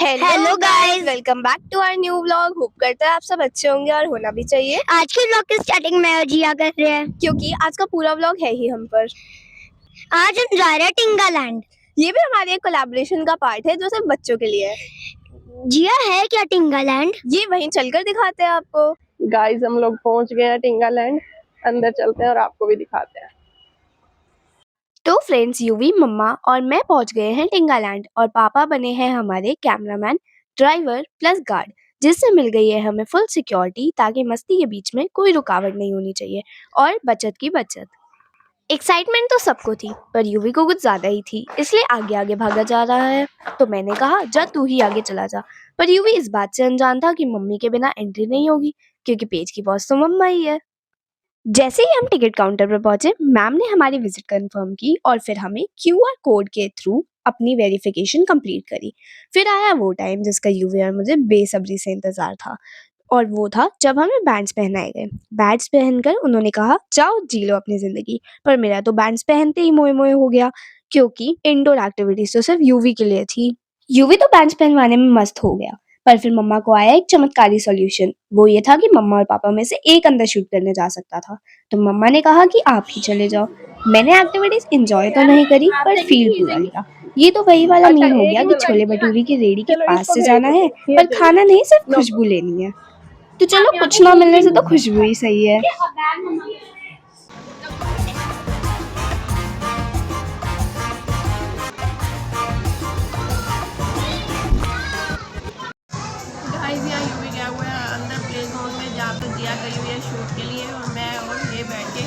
Hello guys, welcome back to our new vlog. Hope करते हैं आप सब अच्छे होंगे और होना भी चाहिए। आज के व्लॉग की स्टार्टिंग में जिया कर रहे हैं क्योंकि आज का पूरा व्लॉग है ही हम पर। आज हम जा रहे हैं टिंगालैंड। ये भी हमारे कोलैबोरेशन का पार्ट है जो सिर्फ बच्चों के लिए है। जिया है क्या टिंगालैंड? ये वहीं चलकर दिखाते हैं आपको। गाइस हम लोग पहुंच गए हैं टिंगालैंड। अंदर चलते हैं और आपको भी दिखाते हैं। तो फ्रेंड्स, यूवी, मम्मा और मैं पहुंच गए हैं टिंगालैंड और पापा बने हैं हमारे कैमरामैन, ड्राइवर प्लस गार्ड, जिससे मिल गई है हमें फुल सिक्योरिटी ताकि मस्ती के बीच में कोई रुकावट नहीं होनी चाहिए और बचत की बचत। एक्साइटमेंट तो सबको थी पर यूवी को कुछ ज्यादा ही थी, इसलिए आगे आगे भागा जा रहा है। तो मैंने कहा जा तू ही आगे चला जा, पर यूवी इस बात से अनजान था कि मम्मी के बिना एंट्री नहीं होगी क्योंकि पेज की बॉस तो मम्मा ही है। जैसे ही हम टिकट काउंटर पर पहुंचे, मैम ने हमारी विजिट कंफर्म की और फिर हमें क्यूआर कोड के थ्रू अपनी वेरिफिकेशन कंप्लीट करी। फिर आया वो टाइम जिसका यूवी और मुझे बेसब्री से इंतजार था, और वो था जब हमें बैंड्स पहनाए गए। बैंड्स पहनकर उन्होंने कहा जाओ जी लो अपनी जिंदगी, पर मेरा तो बैंड्स पहनते ही मोए मोए हो गया क्योंकि इंडोर एक्टिविटीज तो सिर्फ यूवी के लिए थी। यूवी तो बैंड्स पहनवाने में मस्त हो गया, पर फिर मम्मा को आया एक चमत्कारी सॉल्यूशन। वो ये था कि मम्मा और पापा में से एक अंदर शूट करने जा सकता था, तो मम्मा ने कहा कि आप ही चले जाओ। मैंने एक्टिविटीज एंजॉय तो नहीं करी पर फील पूरा लिया। ये तो वही वाला अच्छा, मीम हो एक गया ही कि में छोले बैठिए ना। भटूरे की रेडी के चलो पास इसको से भी यहीं जाना पे है, ये पर चलिए। खाना नहीं, सिर्फ नो खुशबू प्रॉब्लम। लेनी है। तो चलो, कुछ ना मिलने से तो खुशबू ही सही है। गाइस यहाँ यूवी गया हुआ है अंदर प्ले जोन में जहाँ पे जिया गई हुई है शूट के लिए, और मैं और ये बैठ के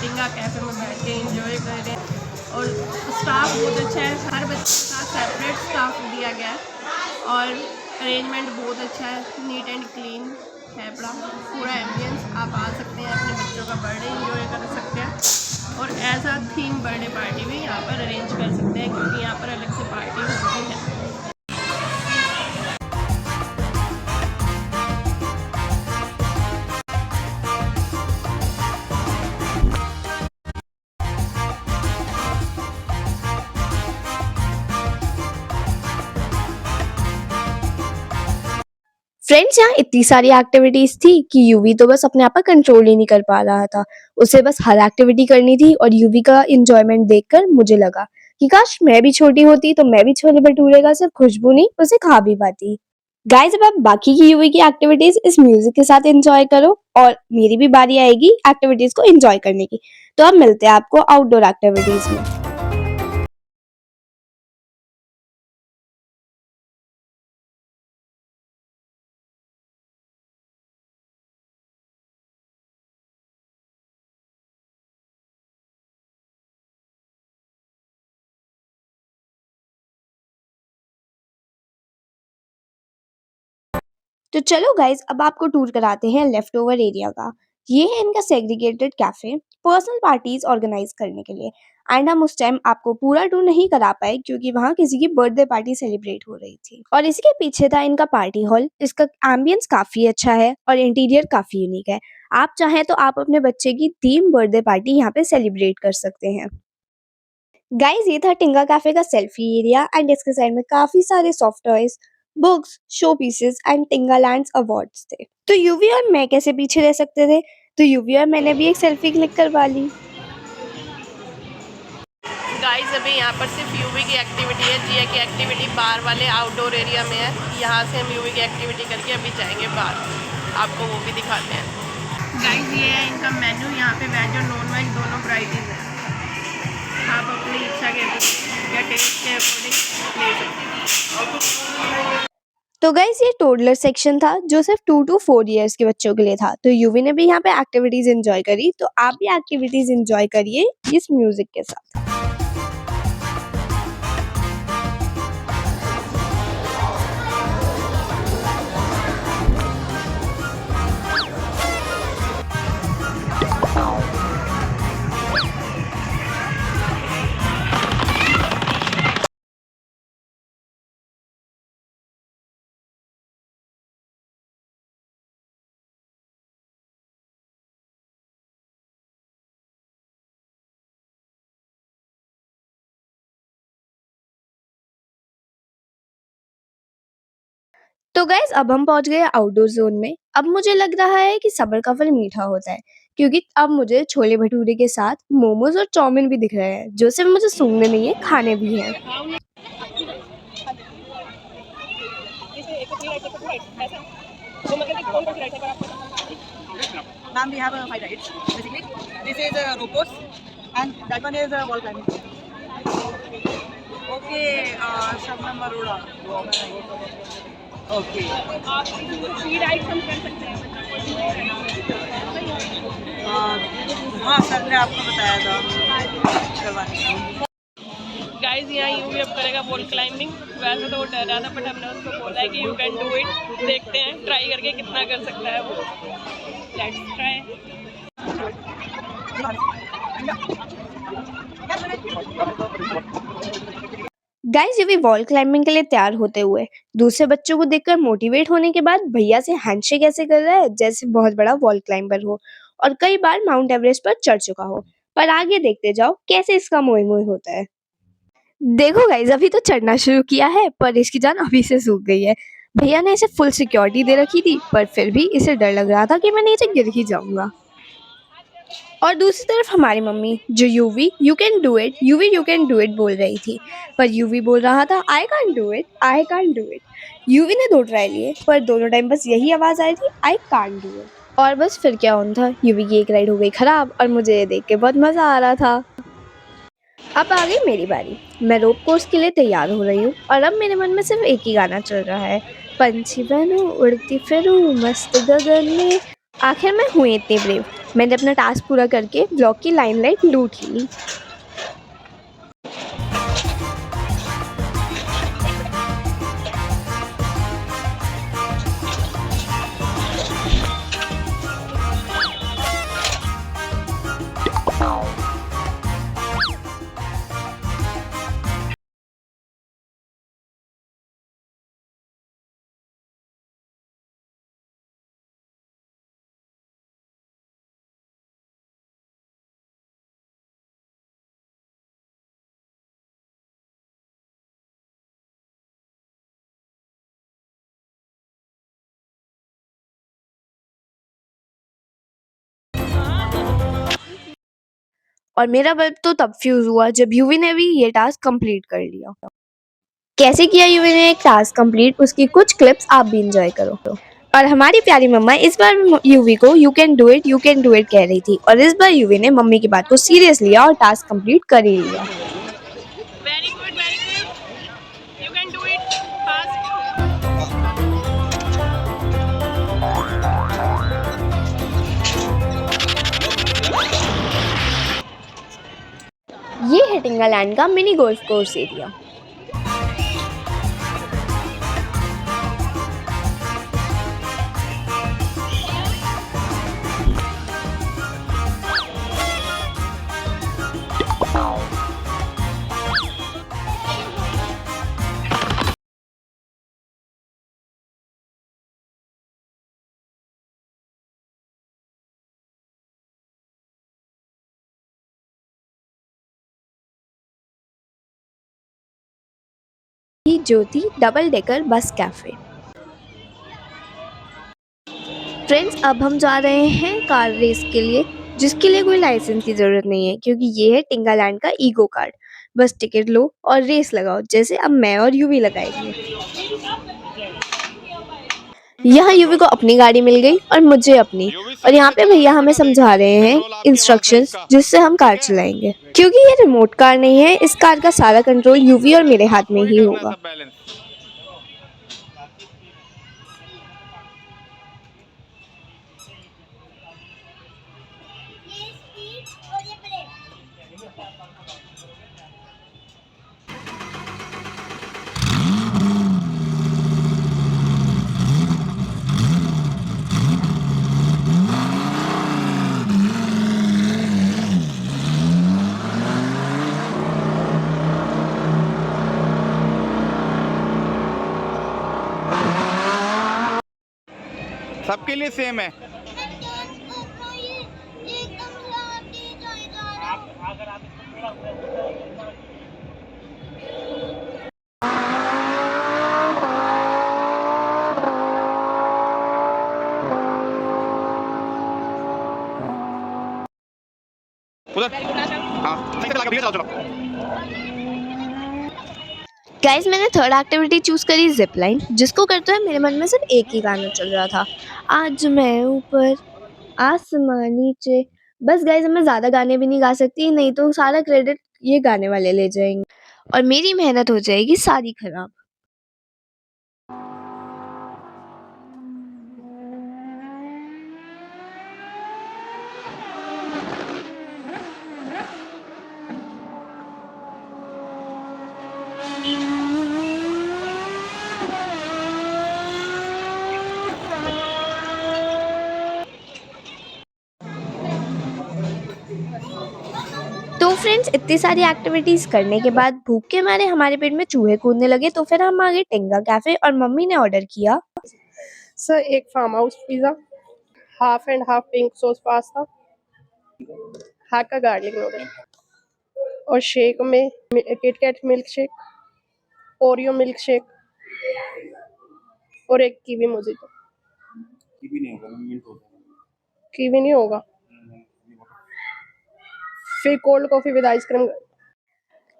टिंगा कैफे में बैठ के एंजॉय कर रहे हैं। और स्टाफ बहुत अच्छा है, हर बच्चे के साथ सेपरेट स्टाफ दिया गया है और अरेंजमेंट बहुत अच्छा है, नीट एंड क्लीन है पूरा एम्बियंस। आप आ सकते हैं, अपने बच्चों का बर्थडे एंजॉय कर सकते हैं और as a theme birthday party भी यहाँ पर अरेंज कर सकते हैं क्योंकि यहाँ पर अलग से पार्टी होती है। फ्रेंड्स, यहाँ इतनी सारी एक्टिविटीज थी कि यूवी तो बस अपने आप पर कंट्रोल ही नहीं कर पा रहा था। उसे बस हर एक्टिविटी करनी थी और यूवी का इंजॉयमेंट देखकर मुझे लगा कि काश मैं भी छोटी होती तो मैं भी छोले भटूरे का सिर्फ खुशबू नहीं, उसे खा भी पाती। गाइस, अब आप बाकी की यूवी की एक्टिविटीज इस म्यूजिक के साथ एंजॉय करो और मेरी भी बारी आएगी एक्टिविटीज को एंजॉय करने की। तो अब मिलते हैं आपको आउटडोर एक्टिविटीज में। तो चलो गाइज, अब आपको टूर कराते हैं लेफ्ट ओवर एरिया का। ये है इनका segregated cafe personal parties organise करने के लिए। एंड हम उस टाइम आपको पूरा टूर नहीं करा पाए क्योंकि वहाँ किसी की बर्थडे पार्टी सेलिब्रेट हो रही थी। और इसके पीछे था इनका पार्टी हॉल। इसका एम्बियंस काफी अच्छा है और इंटीरियर काफी यूनिक है। आप चाहें तो आप अपने बच्चे की थीम बर्थडे पार्टी यहाँ पे सेलिब्रेट कर सकते हैं। गाइस, ये था टिंगा कैफे का सेल्फी एरिया एंड इसके साइड में काफी सारे soft toys, books, show pieces and Tingalands awards थे। तो यूवी और मैं कैसे पीछे रह सकते थे, तो यूवी और मैंने भी एक सेल्फी क्लिक करवा ली। गाइस अभी यहाँ पर सिर्फ यूवी की एक्टिविटी है, जिया की एक्टिविटी बाहर वाले आउटडोर एरिया में है। यहाँ से हम यूवी की एक्टिविटी करके अभी जाएंगे बाहर, आपको वो भी दिखाते हैं। गाइस ये है इनका मेन्यू, यहाँ पे वेज और नॉन वेज दोनों वैरायटीज़ हैं। आप अपनी इच्छा के या टेस्ट के अकॉर्डिंग ले सकते हैं। तो गाइस, ये टोडलर सेक्शन था जो सिर्फ 2 to 4 इयर्स के बच्चों के लिए था। तो यूवी ने भी यहाँ पे एक्टिविटीज एंजॉय करी, तो आप भी एक्टिविटीज एंजॉय करिए इस म्यूजिक के साथ। तो गाइस अब हम पहुंच गए आउटडोर जोन में। अब मुझे लग रहा है कि सब्र का फल मीठा होता है, क्योंकि अब मुझे छोले भटूरे के साथ मोमोज और चाउमीन भी दिख रहे हैं, जो सिर्फ मुझे सूंघने नहीं है, खाने भी हैं। Ma'am, we have 5 rides. Basically, this is rope course, and that one is wall climbing. Okay, Shabnam Arora. Okay. आप 3 राइड्स हम कर सकते हैं, हाँ सर ने आपको बताया था करवाने का। गाइस यहाँ यूं भी अब करेगा वॉल क्लाइंबिंग। वैसे तो वो डर रहा था, बट हमने उसको बोला है कि यू कैन डू इट। देखते हैं ट्राई करके कितना कर सकता है वो। Let's try. गाइस ये भी वॉल क्लाइंबिंग के लिए तैयार होते हुए दूसरे बच्चों को देखकर मोटिवेट होने के बाद भैया से हैंडशेक ऐसे कर रहा है जैसे बहुत बड़ा वॉल क्लाइंबर हो और कई बार माउंट एवरेस्ट पर चढ़ चुका हो। पर आगे देखते जाओ कैसे इसका मोए मोए होता है। देखो गाइस अभी तो चढ़ना शुरू किया है, पर इसकी जान अभी से सूख गई है। भैया ने इसे फुल सिक्योरिटी दे रखी थी, पर फिर भी इसे डर लग रहा था कि मैं नीचे गिर ही जाऊंगा। और दूसरी तरफ हमारी मम्मी जो UV you can do it, UV you can do it बोल रही थी, पर यूवी बोल रहा था I can't do it, I can't do it. UV ने 2 ट्राई लिए, पर दोनों टाइम बस यही आवाज आई थी आई कांट डू इट। और बस फिर क्या ऑन था, यूवी की एक राइड हो गई खराब और मुझे ये देख के बहुत मजा आ रहा था। अब आ गई मेरी बारी। मैं रोप कोर्स के लिए तैयार हो रही हूँ और अब मेरे मन में सिर्फ एक ही गाना चल रहा है, पंछी बनूं उड़ती फिरूं मस्त गगन में। आखिर मैं हुई इतनी ब्रेव, मैंने अपना टास्क पूरा करके ब्लॉक की लाइमलाइट लूट ही ली। और मेरा बल्ब तो तब फ्यूज हुआ जब यूवी ने भी ये टास्क कंप्लीट कर लिया। कैसे किया यूवी ने एक टास्क कंप्लीट, उसकी कुछ क्लिप्स आप भी एंजॉय करो। और हमारी प्यारी मम्मा इस बार यूवी को यू कैन डू इट कह रही थी, और इस बार यूवी ने मम्मी की बात को सीरियस लिया और टास्क कंप्लीट कर ही लिया। Very good, you can do it fast. ये है टिंगालैंड का mini golf course area. Jyoti double decker bus cafe. Friends अब हम जा रहे हैं कार रेस के लिए, जिसके लिए कोई लाइसेंस की जरूरत नहीं है, क्योंकि ये है टिंगालैंड का ईगो कार्ड। बस टिकट लो और रेस लगाओ, जैसे अब मैं और यूवी लगाएंगे। यहाँ यूवी को अपनी गाड़ी मिल गई और मुझे अपनी, और यहाँ पे भैया हमें समझा रहे हैं इंस्ट्रक्शंस जिससे हम कार चलाएंगे। क्योंकि ये रिमोट कार नहीं है, इस कार का सारा कंट्रोल यूवी और मेरे हाथ में ही होगा। सबके लिए सेम है। उधर हाँ सही से लगा भैया, चलो चलो। गाइस मैंने थर्ड एक्टिविटी चूज करी जिप लाइन, जिसको करते हुए मेरे मन में सिर्फ एक ही गाना चल रहा था, आज मैं ऊपर आसमां नीचे। बस गाइस मैं ज्यादा गाने भी नहीं गा सकती, नहीं तो सारा क्रेडिट ये गाने वाले ले जाएंगे और मेरी मेहनत हो जाएगी सारी खराब। तो फ्रेंड्स इतनी सारी एक्टिविटीज करने के बाद भूख के मारे हमारे पेट में चूहे कूदने लगे, तो फिर हम आ गए टिंगा कैफे और मम्मी ने ऑर्डर किया सर एक farm house pizza, half and half pink sauce pasta, hakka garlic noodle और शेक में KitKat milk shake, Oreo milk shake और एक कीवी मोजितो। कीवी नहीं होगा, फिर cold coffee with ice cream.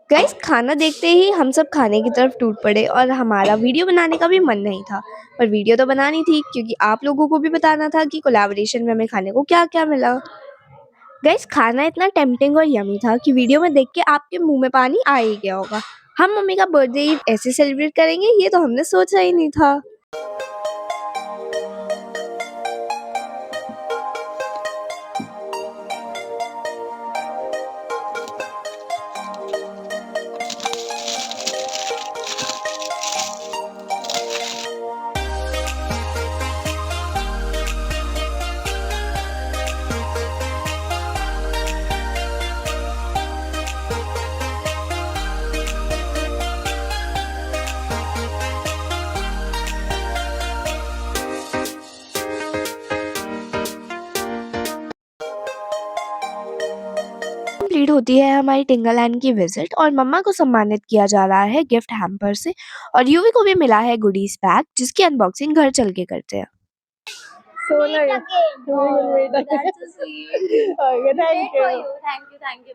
Guys खाना देखते ही हम सब खाने की तरफ टूट पड़े और हमारा वीडियो बनाने का भी मन नहीं था, पर वीडियो तो बनानी थी क्योंकि आप लोगों को भी बताना था कि कोलैबोरेशन में हमें खाने को क्या क्या मिला। गाइस खाना इतना टेम्पटिंग और यमी था कि वीडियो में देख के आपके मुंह में पानी आ ही गया होगा। हम मम्मी का बर्थडे ऐसे सेलिब्रेट करेंगे ये तो हमने सोचा ही नहीं था। कंप्लीट होती है हमारी टिंगालैंड की विजिट और मम्मा को सम्मानित किया जा रहा है गिफ्ट हैम्पर से और यूवी को भी मिला है गुडीज पैक, जिसकी अनबॉक्सिंग घर चल के करते हैं। So nice. We will wait again. That's so sweet. Okay, thank you. Thank you.